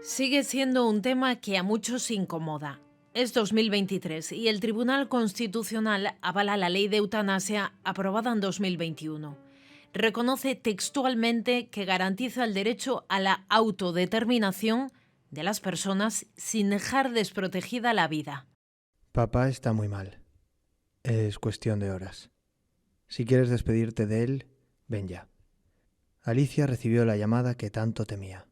Sigue siendo un tema que a muchos incomoda. Es 2023 y el Tribunal Constitucional avala la ley de eutanasia aprobada en 2021. Reconoce textualmente que garantiza el derecho a la autodeterminación de las personas sin dejar desprotegida la vida. Papá está muy mal. Es cuestión de horas. Si quieres despedirte de él, ven ya. Alicia recibió la llamada que tanto temía.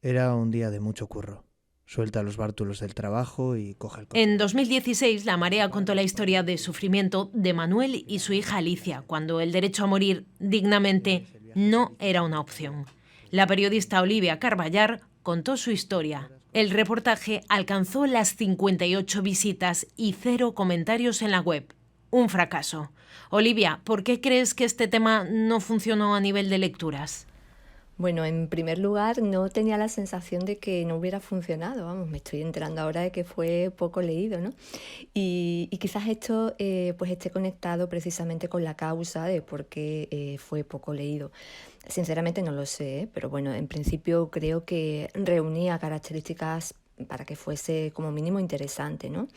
Era un día de mucho curro. Suelta los bártulos del trabajo y coge el coche. En 2016, La Marea contó la historia de sufrimiento de Manuel y su hija Alicia, cuando el derecho a morir dignamente no era una opción. La periodista Olivia Carballar contó su historia. El reportaje alcanzó las 58 visitas y 0 comentarios en la web. Un fracaso. Olivia, ¿por qué crees que este tema no funcionó a nivel de lecturas? Bueno, en primer lugar, no tenía la sensación de que no hubiera funcionado, vamos, me estoy enterando ahora de que fue poco leído, ¿no? Y quizás esto pues esté conectado precisamente con la causa de por qué fue poco leído. Sinceramente no lo sé, pero bueno, en principio creo que reunía características para que fuese como mínimo interesante, ¿no?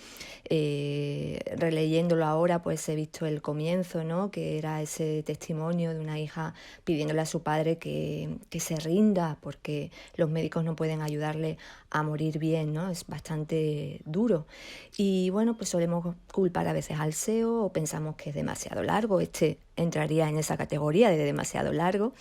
Releyéndolo ahora, pues he visto el comienzo, ¿no? Que era ese testimonio de una hija pidiéndole a su padre que se rinda porque los médicos no pueden ayudarle a morir bien, ¿no? Es bastante duro. Y bueno, pues solemos culpar a veces al SEO o pensamos que es demasiado largo. Este entraría en esa categoría de demasiado largo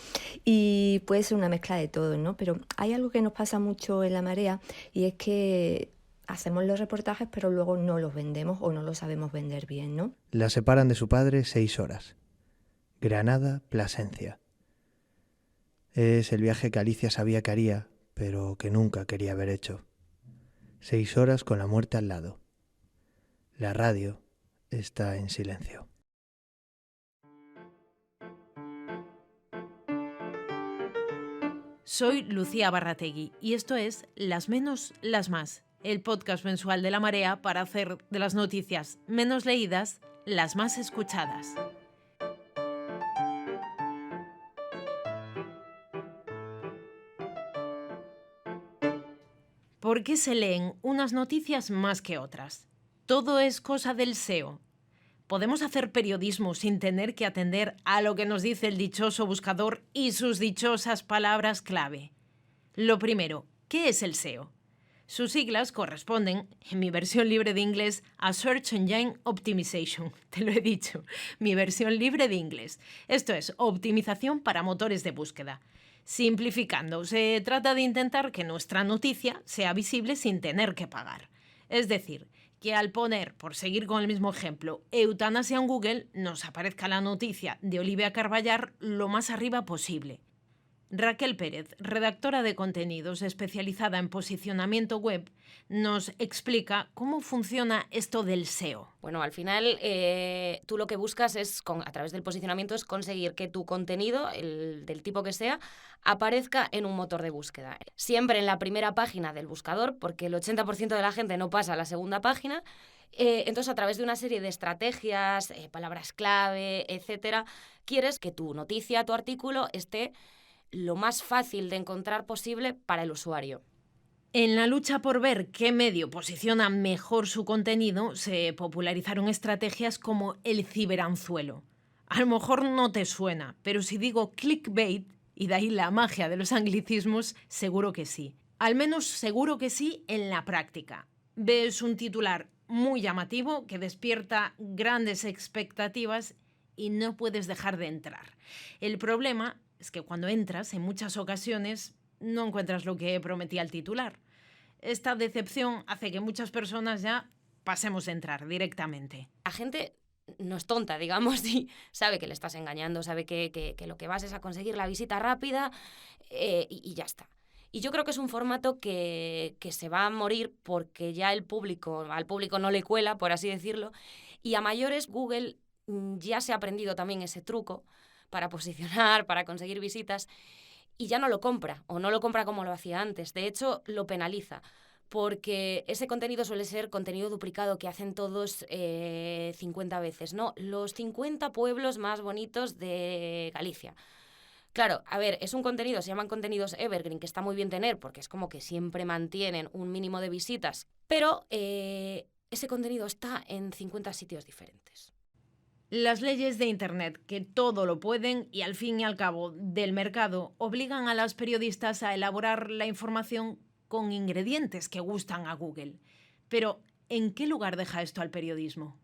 y puede ser una mezcla de todo, ¿no? Pero hay algo que nos pasa mucho en La Marea y es que hacemos los reportajes pero luego no los vendemos o no los sabemos vender bien, ¿no? La separan de su padre 6 horas. Granada, Plasencia. Es el viaje que Alicia sabía que haría, pero que nunca quería haber hecho. 6 horas con la muerte al lado. La radio está en silencio. Soy Lucía Barrategui y esto es Las Menos, Las Más, el podcast mensual de La Marea para hacer de las noticias menos leídas las más escuchadas. ¿Por qué se leen unas noticias más que otras? Todo es cosa del SEO. ¿Podemos hacer periodismo sin tener que atender a lo que nos dice el dichoso buscador y sus dichosas palabras clave? Lo primero, ¿qué es el SEO? Sus siglas corresponden, en mi versión libre de inglés, a Search Engine Optimization. Te lo he dicho, mi versión libre de inglés. Esto es, optimización para motores de búsqueda. Simplificando, se trata de intentar que nuestra noticia sea visible sin tener que pagar. Es decir, que al poner, por seguir con el mismo ejemplo, eutanasia en Google, nos aparezca la noticia de Olivia Carballar lo más arriba posible. Raquel Pérez, redactora de contenidos especializada en posicionamiento web, nos explica cómo funciona esto del SEO. Bueno, al final tú lo que buscas es, a través del posicionamiento, es conseguir que tu contenido, del tipo que sea, aparezca en un motor de búsqueda. Siempre en la primera página del buscador, porque el 80% de la gente no pasa a la segunda página. Entonces, a través de una serie de estrategias, palabras clave, etcétera, quieres que tu noticia, tu artículo, esté lo más fácil de encontrar posible para el usuario. En la lucha por ver qué medio posiciona mejor su contenido, se popularizaron estrategias como el ciberanzuelo. A lo mejor no te suena, pero si digo clickbait, y de ahí la magia de los anglicismos, seguro que sí. Al menos seguro que sí en la práctica. Ves un titular muy llamativo que despierta grandes expectativas y no puedes dejar de entrar. El problema es que cuando entras, en muchas ocasiones, no encuentras lo que prometía el titular. Esta decepción hace que muchas personas ya pasemos de entrar directamente. La gente no es tonta, digamos, y sabe que le estás engañando, sabe que lo que vas es a conseguir la visita rápida y ya está. Y yo creo que es un formato que se va a morir porque ya al público no le cuela, por así decirlo, y a mayores Google ya se ha aprendido también ese truco para posicionar, para conseguir visitas, y ya no lo compra, o no lo compra como lo hacía antes. De hecho, lo penaliza, porque ese contenido suele ser contenido duplicado que hacen todos 50 veces, ¿no? Los 50 pueblos más bonitos de Galicia. Claro, a ver, es un contenido, se llaman contenidos evergreen, que está muy bien tener porque es como que siempre mantienen un mínimo de visitas, pero ese contenido está en 50 sitios diferentes. Las leyes de Internet, que todo lo pueden y al fin y al cabo del mercado, obligan a las periodistas a elaborar la información con ingredientes que gustan a Google. Pero, ¿en qué lugar deja esto al periodismo?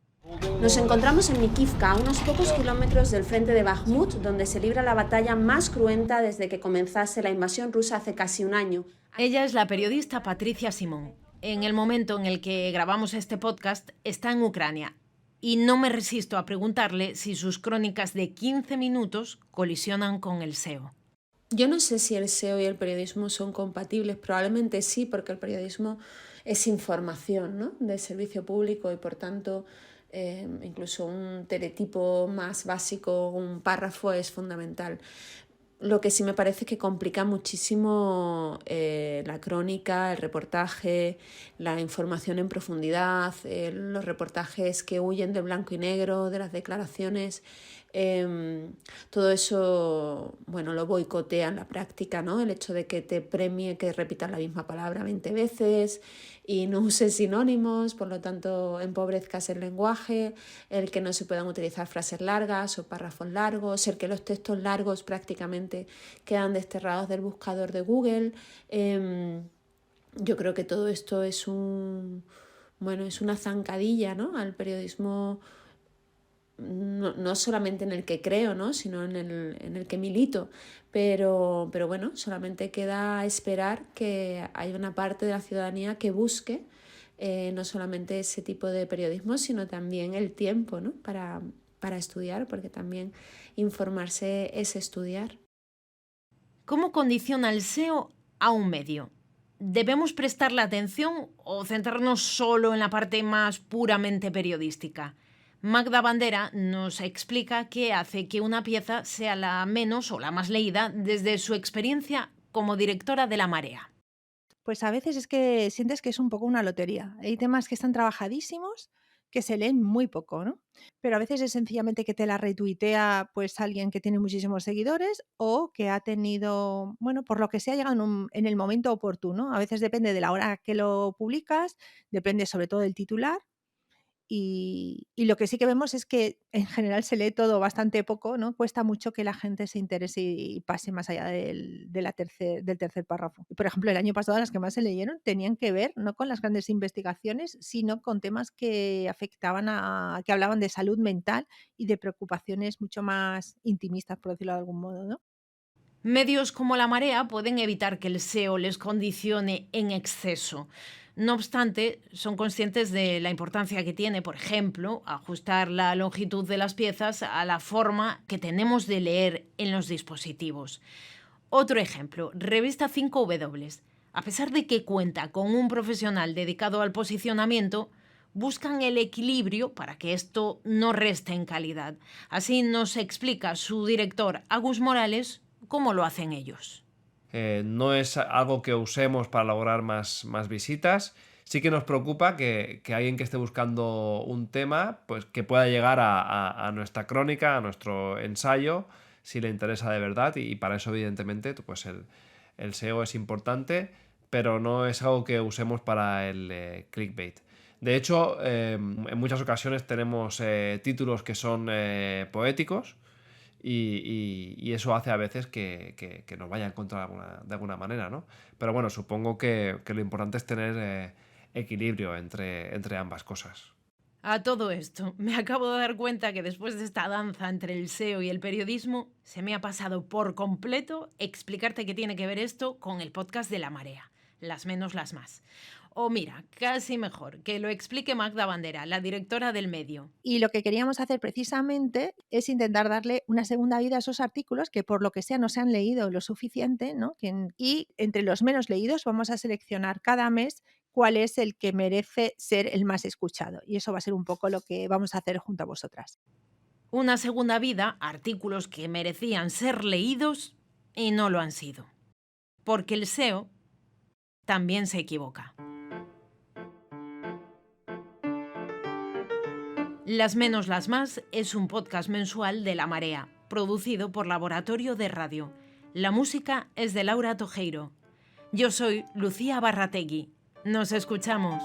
Nos encontramos en Nikivka, a unos pocos kilómetros del frente de Bakhmut, donde se libra la batalla más cruenta desde que comenzase la invasión rusa hace casi un año. Ella es la periodista Patricia Simón. En el momento en el que grabamos este podcast, está en Ucrania. Y no me resisto a preguntarle si sus crónicas de 15 minutos colisionan con el SEO. Yo no sé si el SEO y el periodismo son compatibles, probablemente sí, porque el periodismo es información, ¿no?, del servicio público y por tanto incluso un teletipo más básico, un párrafo es fundamental. Lo que sí me parece que complica muchísimo la crónica, el reportaje, la información en profundidad, los reportajes que huyen del blanco y negro, de las declaraciones. Todo eso, bueno, lo boicotea en la práctica, ¿no? El hecho de que te premie que repitas la misma palabra 20 veces y no uses sinónimos, por lo tanto empobrezcas el lenguaje, el que no se puedan utilizar frases largas o párrafos largos, el que los textos largos prácticamente quedan desterrados del buscador de Google. Yo creo que todo esto es es una zancadilla, ¿no?, al periodismo. No solamente en el que creo, ¿no?, sino en el que milito, pero bueno, solamente queda esperar que haya una parte de la ciudadanía que busque no solamente ese tipo de periodismo, sino también el tiempo, ¿no?, para estudiar, porque también informarse es estudiar. ¿Cómo condiciona el SEO a un medio? ¿Debemos prestarle atención o centrarnos solo en la parte más puramente periodística? Magda Bandera nos explica qué hace que una pieza sea la menos o la más leída desde su experiencia como directora de La Marea. Pues a veces es que sientes que es un poco una lotería. Hay temas que están trabajadísimos, que se leen muy poco, ¿no? Pero a veces es sencillamente que te la retuitea pues alguien que tiene muchísimos seguidores o que ha tenido, bueno, por lo que sea, llega en el momento oportuno. A veces depende de la hora que lo publicas, depende sobre todo del titular. Y lo que sí que vemos es que en general se lee todo bastante poco, ¿no? Cuesta mucho que la gente se interese y pase más allá del tercer párrafo. Por ejemplo, el año pasado las que más se leyeron tenían que ver no con las grandes investigaciones, sino con temas que afectaban que hablaban de salud mental y de preocupaciones mucho más intimistas, por decirlo de algún modo, ¿no? Medios como La Marea pueden evitar que el SEO les condicione en exceso. No obstante, son conscientes de la importancia que tiene, por ejemplo, ajustar la longitud de las piezas a la forma que tenemos de leer en los dispositivos. Otro ejemplo, Revista 5W. A pesar de que cuenta con un profesional dedicado al posicionamiento, buscan el equilibrio para que esto no reste en calidad. Así nos explica su director, Agus Morales, cómo lo hacen ellos. No es algo que usemos para lograr más visitas. Sí que nos preocupa que alguien que esté buscando un tema, pues que pueda llegar a nuestra crónica, a nuestro ensayo, si le interesa de verdad, y para eso evidentemente pues el SEO es importante, pero no es algo que usemos para el clickbait. De hecho, en muchas ocasiones tenemos títulos que son poéticos, y eso hace a veces que nos vaya en contra de alguna manera, ¿no? Pero bueno, supongo que lo importante es tener equilibrio entre ambas cosas. A todo esto, me acabo de dar cuenta que después de esta danza entre el SEO y el periodismo, se me ha pasado por completo explicarte qué tiene que ver esto con el podcast de La Marea. Las menos, las más. O mira, casi mejor, que lo explique Magda Bandera, la directora del medio. Y lo que queríamos hacer precisamente es intentar darle una segunda vida a esos artículos que por lo que sea no se han leído lo suficiente, ¿no? Y entre los menos leídos vamos a seleccionar cada mes cuál es el que merece ser el más escuchado. Y eso va a ser un poco lo que vamos a hacer junto a vosotras. Una segunda vida a artículos que merecían ser leídos y no lo han sido. Porque el SEO también se equivoca. Las menos, las más es un podcast mensual de La Marea, producido por Laboratorio de Radio. La música es de Laura Tojeiro. Yo soy Lucía Barrategui. Nos escuchamos.